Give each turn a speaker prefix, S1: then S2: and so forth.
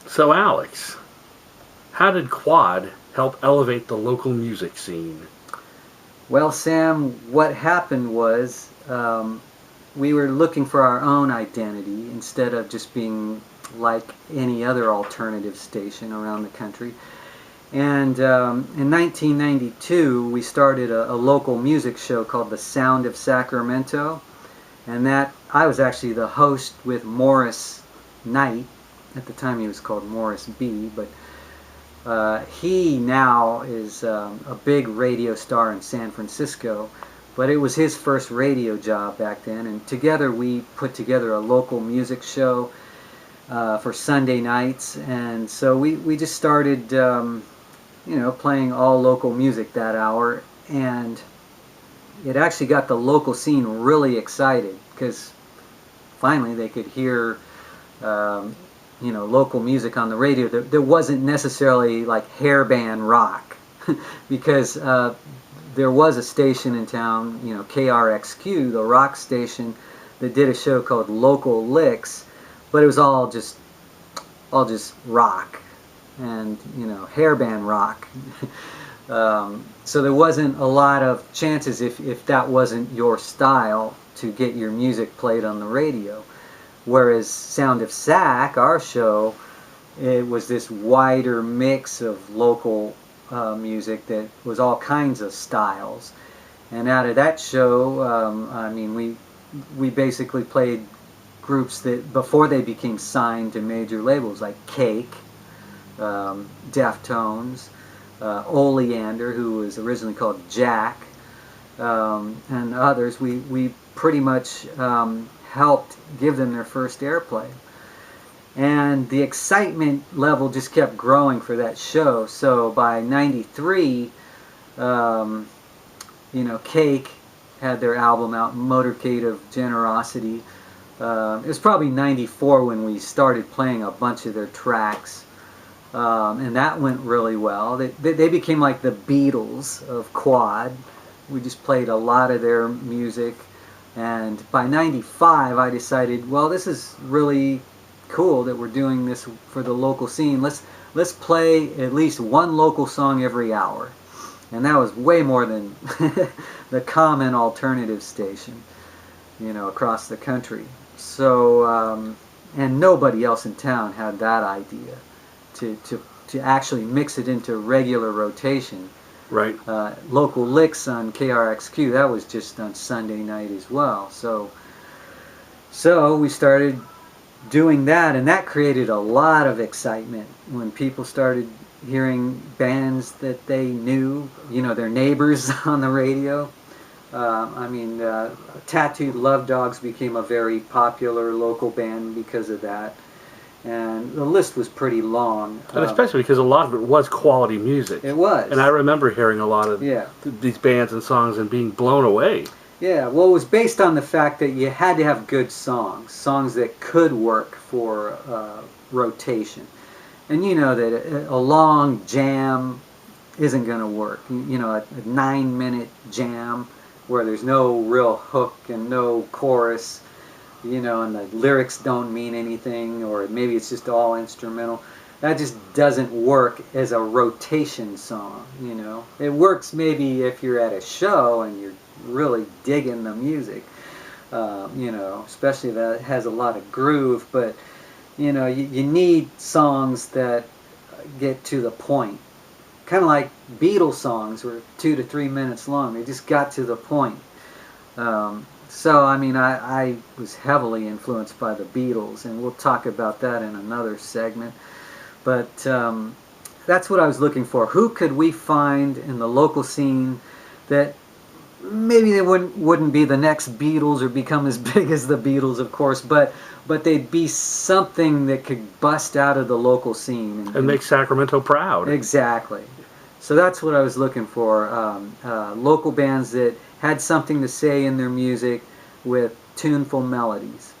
S1: So Alex, how did Quad help elevate the local music scene?
S2: Well, Sam, what happened was we were looking for our own identity instead of just being like any other alternative station around the country. And in 1992, we started a local music show called The Sound of Sacramento. And that I was actually the host with Morris Knight. At the time he was called Morris B, but he now is a big radio star in San Francisco, but it was his first radio job back then, and together we put together a local music show for Sunday nights, and so we just started, playing all local music that hour, and it actually got the local scene really excited because finally they could hear local music on the radio. There wasn't necessarily like hairband rock because there was a station in town, KRXQ, the rock station, that did a show called Local Licks, but it was all just rock and hairband rock. So there wasn't a lot of chances if that wasn't your style to get your music played on the radio. Whereas Sound of Sac, our show, it was this wider mix of local music that was all kinds of styles. And out of that show, we basically played groups that before they became signed to major labels like Cake, Deftones, Oleander, who was originally called Jack, and others. We pretty much helped give them their first airplay. And the excitement level just kept growing for that show. So by 93, Cake had their album out, Motorcade of Generosity. It was probably 94 when we started playing a bunch of their tracks. And that went really well. They became like the Beatles of Quad. We just played a lot of their music. And by 95, I decided, well, this is really cool that we're doing this for the local scene. Let's play at least one local song every hour. And that was way more than the common alternative station, across the country. So, and nobody else in town had that idea to actually mix it into regular rotation.
S1: Right.
S2: Local Licks on KRXQ, that was just on Sunday night as well. So we started doing that, and that created a lot of excitement when people started hearing bands that they knew, their neighbors on the radio. Tattooed Love Dogs became a very popular local band because of that. And the list was pretty long.
S1: And especially because a lot of it was quality music.
S2: It was.
S1: And I remember hearing a lot of these bands and songs and being blown away.
S2: Yeah, well, it was based on the fact that you had to have good songs that could work for rotation. And you know that a long jam isn't going to work. A 9-minute jam where there's no real hook and no chorus, and the lyrics don't mean anything, or maybe it's just all instrumental. That just doesn't work as a rotation song, It works maybe if you're at a show and you're really digging the music, especially if that has a lot of groove, but, you need songs that get to the point. Kind of like Beatles songs were 2 to 3 minutes long. They just got to the point. I was heavily influenced by the Beatles, and we'll talk about that in another segment. But that's what I was looking for. Who could we find in the local scene that maybe they wouldn't be the next Beatles or become as big as the Beatles, of course, but they'd be something that could bust out of the local scene.
S1: And make Sacramento proud.
S2: Exactly. So that's what I was looking for. Local bands that had something to say in their music with tuneful melodies.